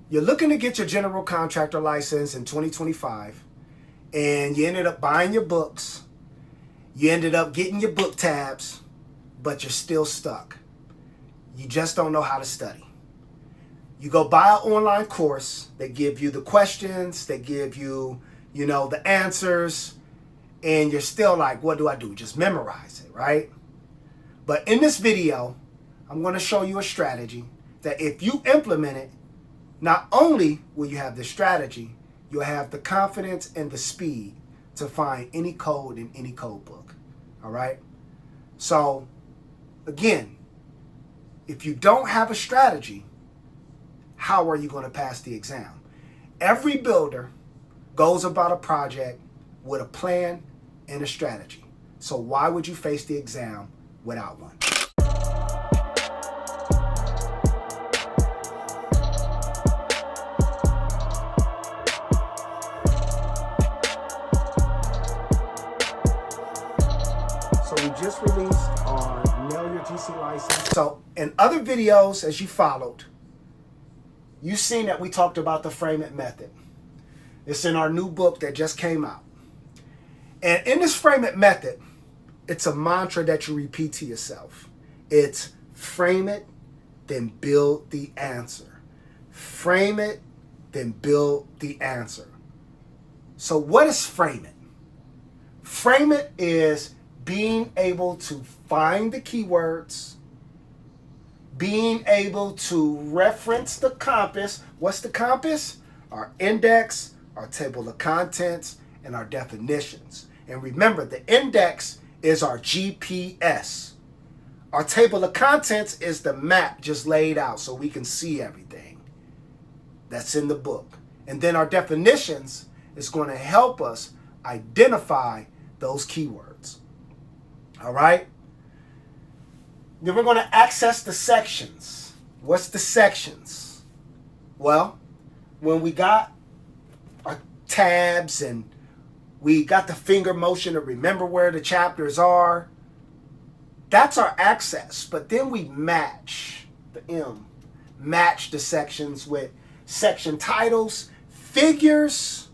You're looking to get your general contractor license in 2025, and you ended up buying your books. You ended up getting your book tabs, but you're still stuck. You just don't know how to study. You go buy an online course. They give you the questions. They give you, the answers. And you're still like, what do I do? Just memorize it, right? But in this video, I'm going to show you a strategy that if you implement it, not only will you have the strategy, you'll have the confidence and the speed to find any code in any code book. All right? So, again, if you don't have a strategy, how are you going to pass the exam? Every builder goes about a project with a plan and a strategy. So why would you face the exam without one? So we just released our Nail Your GC license. So in other videos, as you followed, you've seen that we talked about the F.R.A.M.E method. It's in our new book that just came out. And in this F.R.A.M.E method, it's a mantra that you repeat to yourself. It's frame it, then build the answer. Frame it, then build the answer. So what is frame it? Frame it is being able to find the keywords, being able to reference the compass. What's the compass? Our index, our table of contents, and our definitions. And remember, the index is our GPS. Our table of contents is the map just laid out so we can see everything that's in the book. And then our definitions is going to help us identify those keywords. All right? Then we're going to access the sections. What's the sections? Well, when we got our tabs and we got the finger motion to remember where the chapters are, that's our access. But then we match match the sections with section titles, figures,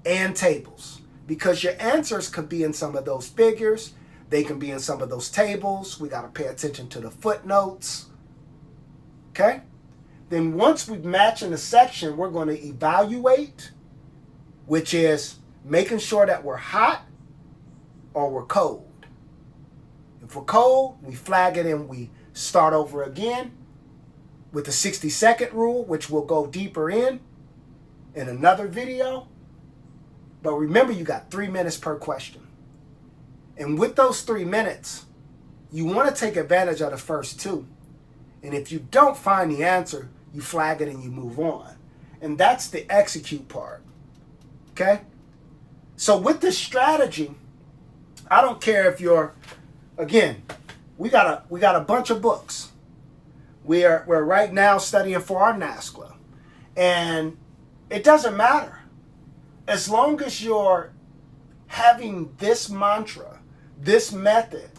and tables. Because your answers could be in some of those figures. They can be in some of those tables. We got to pay attention to the footnotes. Okay? Then once we match in a section, we're going to evaluate, which is making sure that we're hot or we're cold. If we're cold, we flag it and we start over again with the 60-second rule, which we'll go deeper in another video. But remember, you got 3 minutes per question. And with those 3 minutes, you want to take advantage of the first 2. And if you don't find the answer, you flag it and you move on. And that's the execute part. Okay? So with this strategy, I don't care if you're, again, we got a bunch of books. We're right now studying for our NASCLA. And it doesn't matter. As long as you're having this mantra, this method,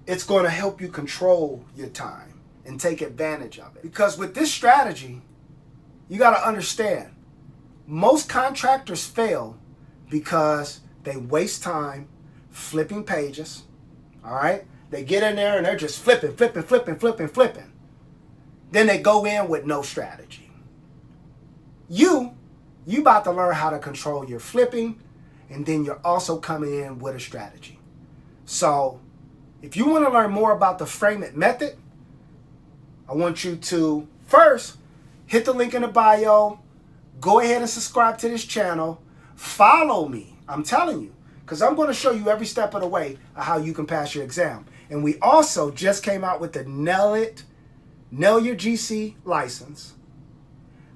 it's going to help you control your time and take advantage of it. Because with this strategy, you got to understand, most contractors fail because they waste time flipping pages. All right? They get in there and they're just flipping. Then they go in with no strategy. You about to learn how to control your flipping, and then you're also coming in with a strategy. So if you want to learn more about the F.R.A.M.E method, I want you to first hit the link in the bio, go ahead and subscribe to this channel, follow me, I'm telling you, because I'm going to show you every step of the way of how you can pass your exam. And we also just came out with the Nail Your GC license.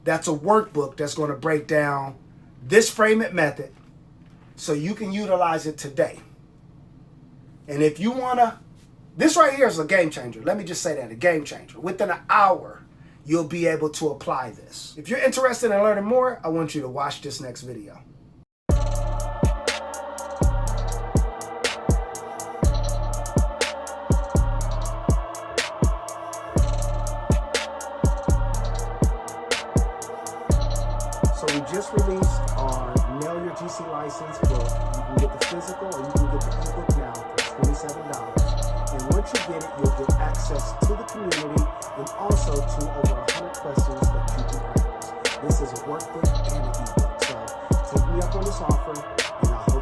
That's a workbook that's going to break down this F.R.A.M.E method so you can utilize it today. And if you want to, this right here is a game changer. Let me just say that, a game changer. Within an hour, you'll be able to apply this. If you're interested in learning more, I want you to watch this next video. So we just released our Nail Your GC License book. You can get the physical or you can get the ebook now for $27. And once you get it, you'll get access to the community and also to over 100 questions that you can practice. This is a workbook and an ebook. So take me up on this offer, and I hope